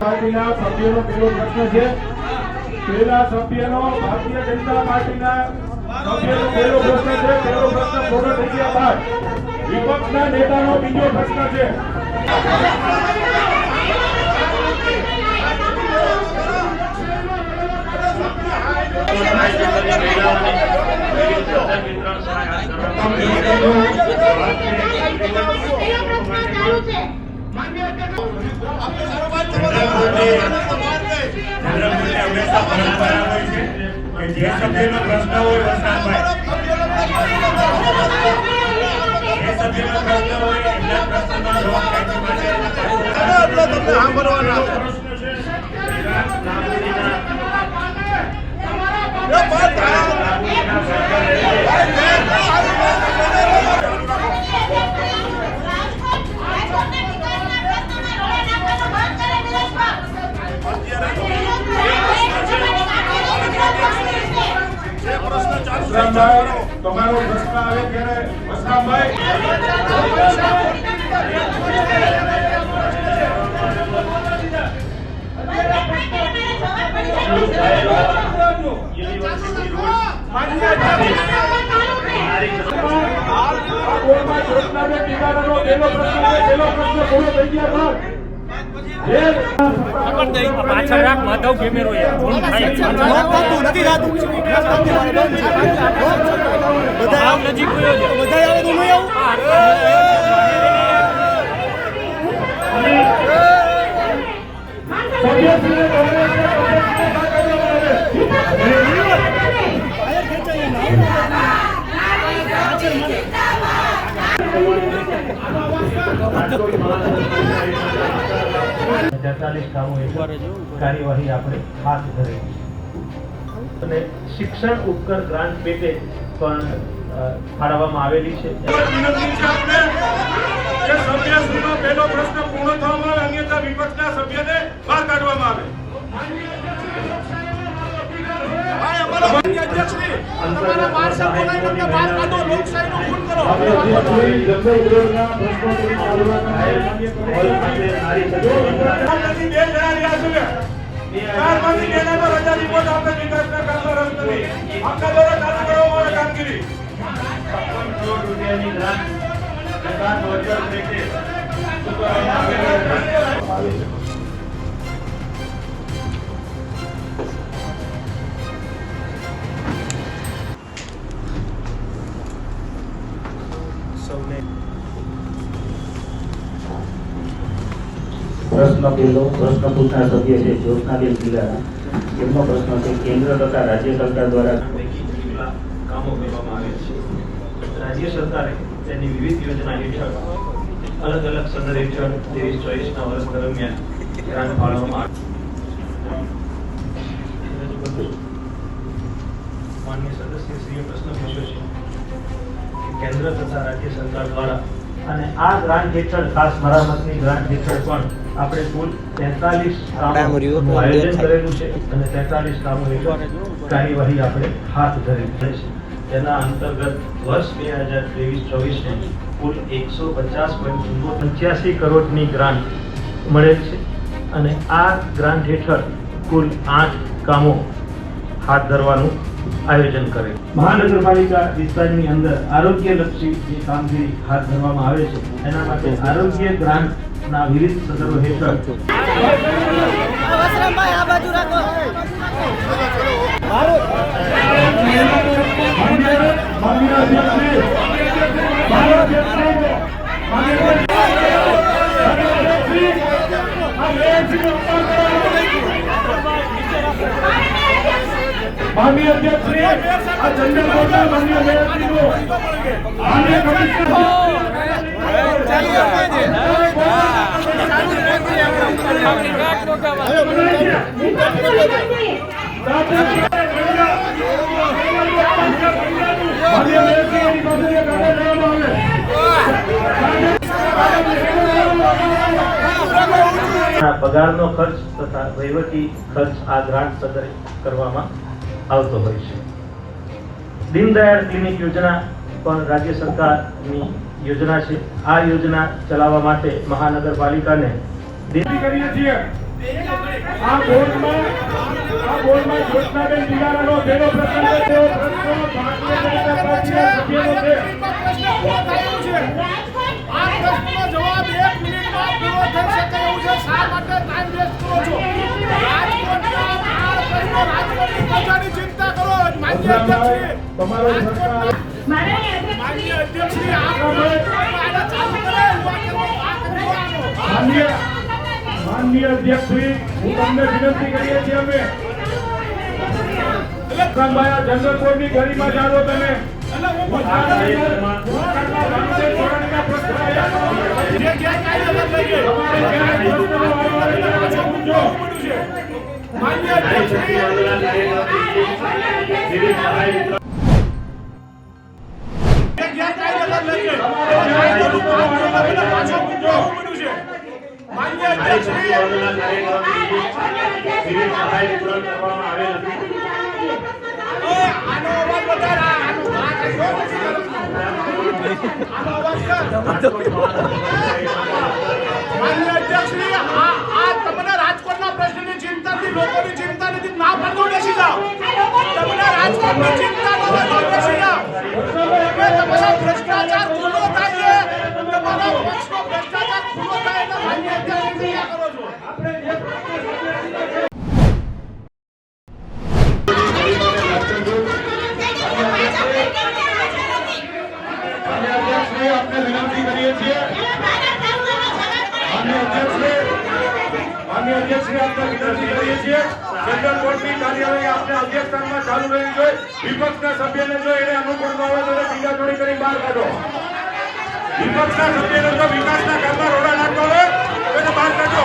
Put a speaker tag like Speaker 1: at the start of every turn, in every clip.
Speaker 1: પાર્ટીના સભ્યોનો પહેલો પ્રશ્ન છે. પહેલા સભ્યનો ભારતીય જનતા પાર્ટીના સભ્યનો પહેલો પ્રશ્ન છે. પહેલો પ્રશ્ન પૂરો થઈ ગયા બાદ વિપક્ષના નેતાનો બીજો પ્રશ્ન છે. તમારો પ્રશ્ન આવે ત્યારે વસરામભાઈ
Speaker 2: પાછળ રાખ માધવ કેમેરો બધા નજીક
Speaker 3: કાર્યવાહી આપણે હાથ ધરી અને શિક્ષણ ઉપકર ગ્રાન્ટ પેટે પણ ફાળવવામાં આવેલી છે.
Speaker 1: સભ્યશ્રીનો પહેલો પ્રશ્ન પૂર્ણ થવામાં આવે અન્યથા વિપક્ષના સભ્યને બહાર કાઢવામાં આવે.
Speaker 3: પ્રશ્ન પહેલો પ્રશ્ન પૂછનાર સભ્ય છે જ્યોત્સનાબેન પિલારા. એમનો પ્રશ્ન છે કેન્દ્ર તથા રાજ્ય સરકાર દ્વારા કામો કરવામાં આવે છે. રાજ્ય સરકારે તેની વિવિધ યોજના હેઠળ અલગ અલગ સદર હેઠળ 23-24 વર્ષ દરમિયાન ગ્રાન્ટ ફાળવવામાં માનનીય સદસ્યશ્રીએ પ્રશ્ન પૂછ્યો છે કે કેન્દ્ર તથા રાજ્ય સરકાર દ્વારા અને આ ગ્રાન્ટ હેઠળ ખાસ મરામતની ગ્રાન્ટ હેઠળ પણ આપણે કુલ 43 કામોનું આયોજન કરેલું છે અને 43 કામો હેઠળ કાર્યવાહી આપણે હાથ ધરેલી છે. તેના અંતર્ગત વર્ષ 2023-24 ને કુલ 150.85 કરોડની ગ્રાન્ટ મળેલ છે અને આ ગ્રાન્ટ હેઠળ કુલ 8 કામો હાથ ધરવાનું આયોજન કરે. મહાનગરપાલિકા વિસ્તારની અંદર આરોગ્યલક્ષી જે કામગીરી હાથ ધરવામાં આવે છે એના માટે આરોગ્ય ગ્રાન્ટના વિવિધ સદરો હેઠળ
Speaker 1: માનનીય અધ્યક્ષશ્રી આ જનરલ બોર્ડના માનનીય અધ્યક્ષશ્રીનો માનનીય કમિશનર
Speaker 3: પગારનો ખર્ચ તથા વહીવટી ખર્ચ આ ગ્રાન્ટ સદર કરવામાં આવતો હોય છે. દીનદયાળ ક્લિનિક યોજના પણ રાજ્ય સરકારની યોજના છે. આ યોજના ચલાવવા માટે મહાનગરપાલિકાને
Speaker 1: કરીએ છીએ આ બોર્ડમાં જ્યોત્સનાબેન દિલારાનો પહેલો પ્રશ્ન છે. તેઓ પ્રશ્નો ભારતીય જનતા પાર્ટીના સભ્યનો છે.
Speaker 4: આ પ્રશ્નનો જવાબ 1 મિનિટમાં પૂરો થઈ શકે એવું છે. શા માટે ટાઈમ વેસ્ટ કરો છો? રાજકોટના આ પ્રશ્નો રાજકોટની પ્રજાની ચિંતા કરો. માન્ય અધ્યક્ષશ્રી,
Speaker 1: તમારો પ્રશ્ન
Speaker 4: માન્ય અધ્યક્ષશ્રી, આ આને ચાલુ કરે.
Speaker 1: માનનીય અધ્યક્ષશ્રી, હું તમને વિનંતી કરીએ છીએ અમે ભાઈ આ જનરલ બોર્ડની ગરિમા જાળવો તમે.
Speaker 4: જે ગેરકાયદેસર થઈ ગઈ. માન્ય અધ્યક્ષશ્રી, તમને રાજકોટના પ્રશ્નની ચિંતા નથી, લોકોની ચિંતા નથી. ના ફરતો બેસી જાઓ. તમને રાજકોટની ચિંતા નથી, બેસી જાઓ. તમારા ભ્રષ્ટાચાર ખુલ્લો થાય છે. તમારા પક્ષનો ભ્રષ્ટાચાર ખુલ્લો થાય એટલે માન્ય અધ્યક્ષશ્રી ક્રિયા કરો છો.
Speaker 1: આપણે વિનંતી કરીએ છીએ માન્ય અધ્યક્ષશ્રી, આપણે વિનંતી કરીએ છીએ જનરલ બોર્ડની કાર્યવાહી આપણે અધ્યક્ષસ્થાનમાં ચાલુ રહેવી જોઈએ. વિપક્ષના સભ્યને જો એને અનુકૂળ ન હોય તો બીજા જોડી કરી બહાર કાઢો. વિપક્ષના સભ્યને જો વિકાસના કામમાં રોડા નાખતો હોય તો એને બહાર કાઢો.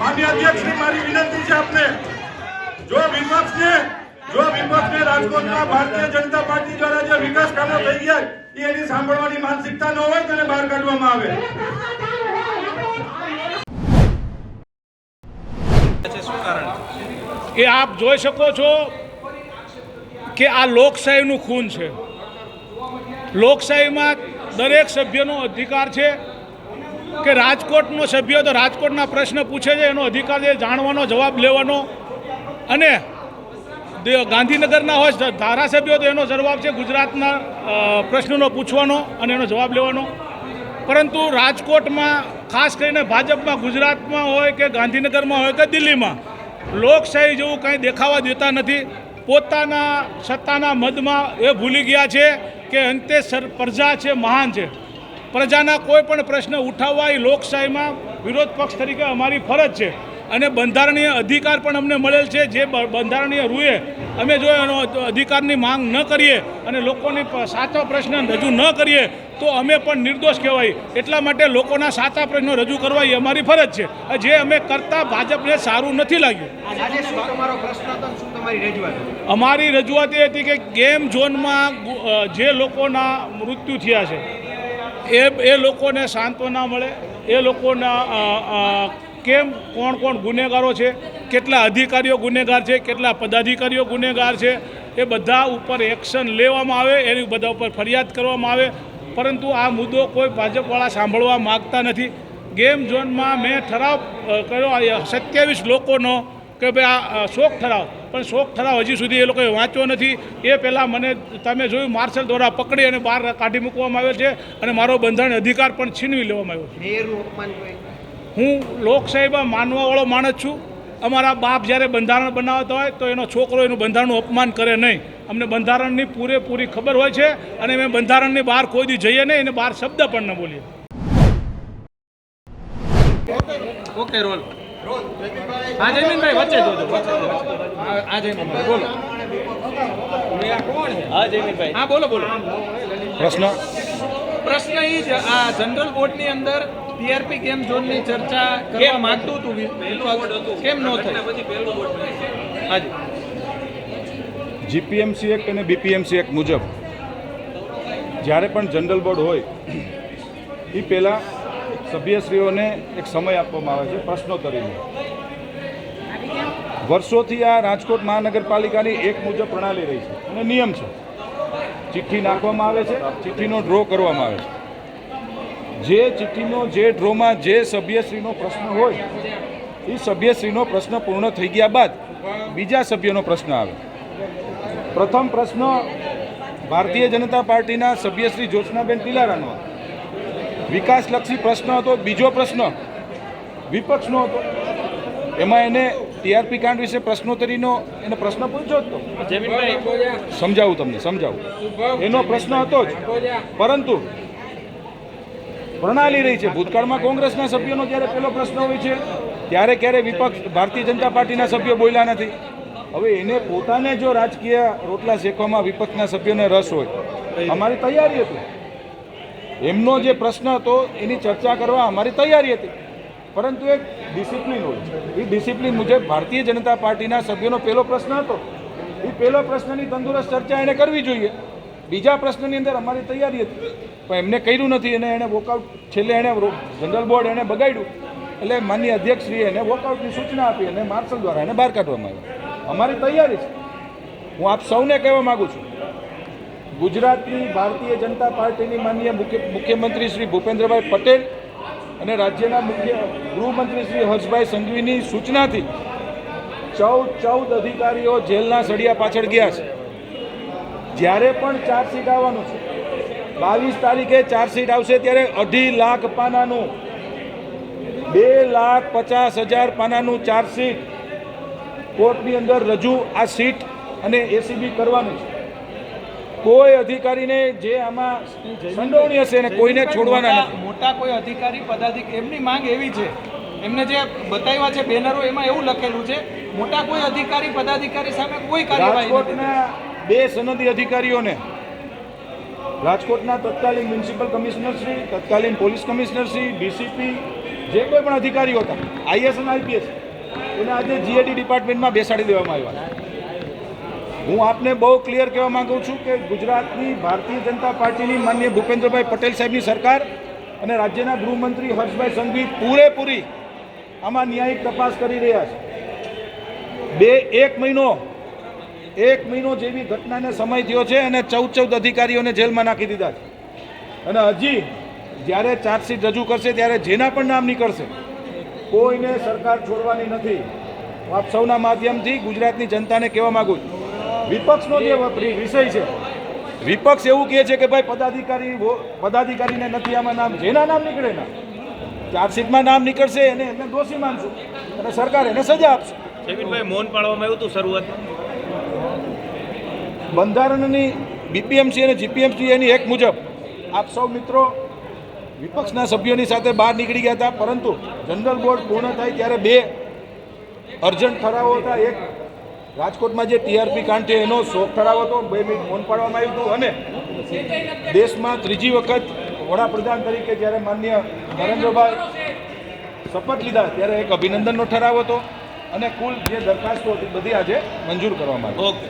Speaker 1: માન્ય અધ્યક્ષશ્રી, મારી વિનંતી છે આપને, જો વિપક્ષને રાજકોટમાં ભારતીય જનતા પાર્ટી દ્વારા જે વિકાસ કામો થઈ ગયા એની સાંભળવાની માનસિકતા ન હોય તેને બહાર કાઢવામાં આવે.
Speaker 4: એ આપ જોઈ શકો છો કે આ લોકશાહીનું ખૂન છે. લોકશાહીમાં દરેક સભ્યનો અધિકાર છે કે રાજકોટનો સભ્ય તો રાજકોટના પ્રશ્ન પૂછે છે, એનો અધિકાર છે જાણવાનો, જવાબ લેવાનો. અને ગાંધીનગરના હોય ધારાસભ્યો તો એનો જવાબ છે ગુજરાતના પ્રશ્નનો પૂછવાનો અને એનો જવાબ લેવાનો. પરંતુ રાજકોટમાં ખાસ કરીને ભાજપમાં ગુજરાતમાં હોય કે ગાંધીનગરમાં હોય કે દિલ્હીમાં લોકશાહી જેવું કંઈ દેખાવા દેતા નથી. પોતાના સત્તાના મદમાં એ ભૂલી ગયા છે કે અંતે પ્રજા છે, મહાન છે. પ્રજાના કોઈ પણ પ્રશ્ન ઉઠાવવા એ લોકશાહીમાં વિરોધ પક્ષ તરીકે અમારી ફરજ છે. અને બંધારણીય અધિકાર પણ અમને મળેલ છે. જે બંધારણીય રૂએ અમે જો એનો અધિકારની માંગ ન કરીએ અને લોકોની સાચા પ્રશ્ન રજૂ ન કરીએ તો અમે પણ નિર્દોષ કહેવાય. એટલા માટે લોકોના સાચા પ્રશ્નો રજૂ કરવા એ અમારી ફરજ છે. જે અમે કરતા ભાજપને સારું નથી લાગ્યું. અમારી રજૂઆત એ હતી કે ગેમ ઝોનમાં જે લોકોના મૃત્યુ થયા છે એ લોકોને સાંત્વના મળે. એ લોકોના કેમ કોણ ગુનેગારો છે, કેટલા અધિકારીઓ ગુનેગાર છે, કેટલા પદાધિકારીઓ ગુનેગાર છે, એ બધા ઉપર એક્શન લેવામાં આવે, એની બધા ઉપર ફરિયાદ કરવામાં આવે. પરંતુ આ મુદ્દો કોઈ ભાજપવાળા સાંભળવા માગતા નથી. ગેમ ઝોનમાં મેં ઠરાવ કર્યો 27 લોકોનો કે ભાઈ આ શોક ઠરાવ, પણ શોક ઠરાવ હજી સુધી એ લોકોએ વાંચ્યો નથી. એ પહેલાં મને તમે જોયું માર્શલ દ્વારા પકડી અને બહાર કાઢી મૂકવામાં આવ્યો છે અને મારો બંધારણ અધિકાર પણ છીનવી લેવામાં આવ્યો છે. હું લોકશાહીમાં માનવાવાળો માણસ છું. અમારા બાપ જ્યારે બંધારણ બનાવતા હોય તો એનો છોકરો એનું બંધારણનું અપમાન કરે નહીં. અમને બંધારણની પૂરેપૂરી ખબર હોય છે અને અમે બંધારણની બહાર કોઈ દી જઈએ નહીં અને બહાર શબ્દ પણ ન બોલીએ.
Speaker 2: Okay role. હા જયમીનભાઈ વચ્ચે જોજો. હા જયમીનભાઈ બોલો. હા જયમીનભાઈ હા બોલો. પ્રશ્ન એ છે આ જનરલ બોર્ડની અંદર ટીઆરપી ગેમ ઝોનની ચર્ચા કરવા માંગતું હતું, કેમ ન થઈ? હાજી.
Speaker 5: જીપીએમસી એક્ટ અને બીપીએમસી એક્ટ મુજબ જ્યારે પણ જનરલ બોર્ડ હોય એ પહેલાં સભ્યશ્રીઓને એક સમય આપવામાં આવે છે પ્રશ્નોત્તરીનો. વર્ષોથી આ રાજકોટ મહાનગરપાલિકાની એક મુજબ પ્રણાલી રહી છે અને નિયમ છે. ચિઠ્ઠી નાખવામાં આવે છે, ચિઠ્ઠીનો ડ્રો કરવામાં આવે છે. જે ચિઠ્ઠીનો જે ડ્રોમાં જે સભ્યશ્રીનો પ્રશ્ન હોય એ સભ્યશ્રીનો પ્રશ્ન પૂર્ણ થઈ ગયા બાદ બીજા સભ્યનો પ્રશ્ન આવે. પ્રથમ પ્રશ્ન ભારતીય જનતા પાર્ટીના સભ્યશ્રી જ્યોત્સનાબેન પિલારાનો વિકાસલક્ષી પ્રશ્ન હતો. બીજો પ્રશ્ન વિપક્ષનો હતો, એમાં એને ટીઆરપી કાંડ વિશે પ્રશ્નોત્તરીનો એને પ્રશ્ન પૂછ્યો હતો. સમજાવું તમને, સમજાવું. એનો પ્રશ્ન હતો જ, પરંતુ પ્રણાલી રહી છે. ભૂતકાળમાં કોંગ્રેસના સભ્યોનો જ્યારે પેલો પ્રશ્ન હોય છે ત્યારે ક્યારે વિપક્ષ ભારતીય જનતા પાર્ટીના સભ્યો બોલ્યા નથી. હવે એને પોતાને જો રાજકીય રોટલા શેકવામાં વિપક્ષના સભ્યોને રસ હોય, અમારી તૈયારી હતી. એમનો જે પ્રશ્ન હતો એની ચર્ચા કરવા અમારી તૈયારી હતી, પરંતુ એક ડિસિપ્લિન હોય છે. એ ડિસિપ્લિન મુજબ ભારતીય જનતા પાર્ટીના સભ્યોનો પહેલો પ્રશ્ન હતો, એ પહેલો પ્રશ્નની તંદુરસ્ત ચર્ચા એને કરવી જોઈએ. બીજા પ્રશ્નની અંદર અમારી તૈયારી હતી, પણ એમને કર્યું નથી. એને વોકઆઉટ છેલ્લે એણે જનરલ બોર્ડ એને બગાડ્યું, એટલે માનનીય અધ્યક્ષશ્રીએ એને વોકઆઉટની સૂચના આપી અને માર્શલ દ્વારા એને બહાર કાઢવામાં આવ્યો. અમારી તૈયારી છે. હું આપ સૌને કહેવા માગું છું, ગુજરાતની ભારતીય જનતા પાર્ટીની માનનીય મુખ્યમંત્રી શ્રી ભૂપેન્દ્રભાઈ પટેલ અને રાજ્યના મુખ્ય ગૃહમંત્રી શ્રી હર્ષભાઈ સંઘવીની સૂચનાથી 14 અધિકારીઓ જેલના સળિયા પાછળ ગયા છે. જ્યારે પણ ચાર્જશીટ આવવાનું છે, 22 તારીખે ચાર્જશીટ આવશે, ત્યારે 2.5 લાખ પાનાનું 2,50,000 પાનાનું ચાર્જશીટ કોર્ટની અંદર રજૂ આ સીટ અને એસીબી કરવાનું છે. કોઈ અધિકારીને જે આમાં સંડોવણી હશે ને કોઈને છોડવાના નથી.
Speaker 2: મોટા કોઈ અધિકારી પદાધિકારી એમની માંગ એવી છે, એમને જે બતાવ્યા છે બેનરો, એમાં એવું લખેલું છે મોટા કોઈ અધિકારી પદાધિકારી સામે કોઈ કાર્યવાહી નથી.
Speaker 5: રાજકોટના 2 સનદી અધિકારીઓને, રાજકોટના તત્કાલીન મ્યુનિસિપલ કમિશનરશ્રી, તત્કાલીન પોલીસ કમિશનરશ્રી, ડીસીપી, જે કોઈ પણ અધિકારીઓ હતા આઈએસ અને આઈપીએસ, એને આજે જીએડી ડિપાર્ટમેન્ટમાં બેસાડી દેવામાં આવ્યા. હું આપને બહુ ક્લિયર કહેવા માગું છું કે ગુજરાતની ભારતીય જનતા પાર્ટીની માનનીય ભૂપેન્દ્રભાઈ પટેલ સાહેબની સરકાર અને રાજ્યના ગૃહમંત્રી હર્ષભાઈ સંઘવી પૂરેપૂરી આમાં ન્યાયિક તપાસ કરી રહ્યા છે. 1 મહિનો જેવી ઘટનાને સમય થયો છે અને 14 અધિકારીઓને જેલમાં નાખી દીધા છે. અને હજી જ્યારે ચાર્જશીટ રજૂ કરશે ત્યારે જેના પણ નામ નીકળશે, કોઈને સરકાર છોડવાની નથી. હું આપ સૌના માધ્યમથી ગુજરાતની જનતાને કહેવા માગું છું, વિપક્ષનો જે વિષય છે, વિપક્ષ એવું કહે છે કે ભાઈ પદાધિકારીને નથી આમાં નામ, જેના નામ નીકળે ના ચાર્જશીટમાં નામ નીકળશે એને દોષી માનશું અને સરકાર એને સજા આપશે.
Speaker 6: મૌન પાળવામાં આવ્યું હતું શરૂઆતમાં.
Speaker 5: બંધારણની બીપીએમસી અને જીપીએમસી એની એક મુજબ આપ સૌ મિત્રો વિપક્ષના સભ્યોની સાથે બહાર નીકળી ગયા હતા, પરંતુ જનરલ બોર્ડ પૂર્ણ થાય ત્યારે 2 અર્જન્ટ ઠરાવો હતા. એક રાજકોટમાં જે ટીઆરપી કાંડ છે એનો શોક ઠરાવ હતો, 2 મિનિટ મૌન પાડવામાં આવ્યું હતું. અને દેશમાં 3જી વખત વડાપ્રધાન તરીકે જ્યારે માનનીય નરેન્દ્રભાઈ શપથ લીધા ત્યારે એક અભિનંદનનો ઠરાવ હતો. અને કુલ જે દરખાસ્તો હતી બધી આજે મંજૂર કરવામાં આવી.
Speaker 6: ઓકે.